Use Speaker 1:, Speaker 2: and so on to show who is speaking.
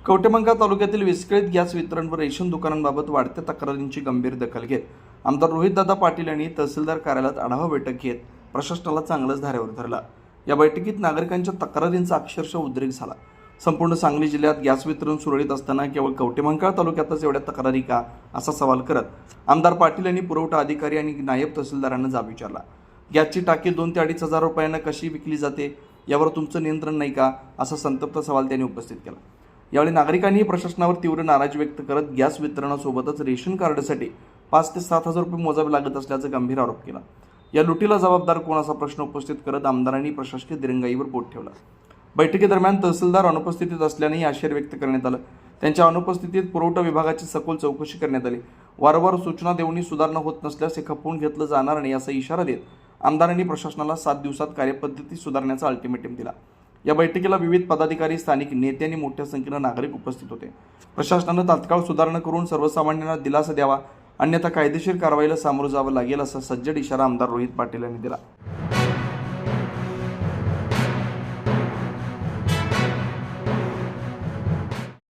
Speaker 1: कवठेमंकाळ तालुक्यातील विस्कळीत गॅस वितरण व रेशन दुकानांबाबत वाढत्या तक्रारींची गंभीर दखल घेत आमदार रोहितदादा पाटील यांनी तहसीलदार कार्यालयात आढावा बैठक घेत प्रशासनाला चांगलंच धारेवर धरला। या बैठकीत नागरिकांच्या तक्रारींचा अक्षरशः उद्रेक झाला। संपूर्ण सांगली जिल्ह्यात गॅस वितरण सुरळीत असताना केवळ कवठेमंकाळ तालुक्यातच एवढ्या तक्रारी का असा सवाल करत आमदार पाटील यांनी पुरवठा अधिकारी आणि नायब तहसीलदारांना जाब विचारला। गॅसची टाकी 2 ते 2.5 हजार रुपयांना कशी विकली जाते यावर तुमचं नियंत्रण नाही का असा संतप्त सवाल त्यांनी उपस्थित केला। यावेळी नागरिकांनी प्रशासनावर तीव्र नाराजी व्यक्त करत गॅस वितरणासोबतच रेशन कार्डसाठी 5 ते 7 हजार रुपये मोजावे लागत असल्याचा गंभीर आरोप केला। या लुटीला जबाबदार कोण असा प्रश्न उपस्थित करत आमदारांनी प्रशासकीय दिरंगाईवर बोट ठेवला। बैठकीदरम्यान तहसीलदार अनुपस्थितीत असल्यानेही आश्चर्य व्यक्त करण्यात आलं। त्यांच्या अनुपस्थितीत पुरवठा विभागाची सखोल चौकशी करण्यात आली। वारंवार सूचना देऊनही सुधारणा होत नसल्यास हे खपवून घेतलं जाणार नाही असा इशारा देत आमदारांनी प्रशासनाला 7 दिवसात कार्यपद्धती सुधारण्याचा अल्टिमेटम दिला। या बैठकीला विविध पदाधिकारी, स्थानिक नेते आणि मोठ्या संख्येने नागरिक उपस्थित होते। प्रशासनाने तात्काळ सुधारणा करून सर्वसामान्यांना दिलासा द्यावा, अन्यथा कायदेशीर कारवाईला सामोरं जावं लागेल असा सज्जड इशारा आमदार रोहित पाटील यांनी दिला।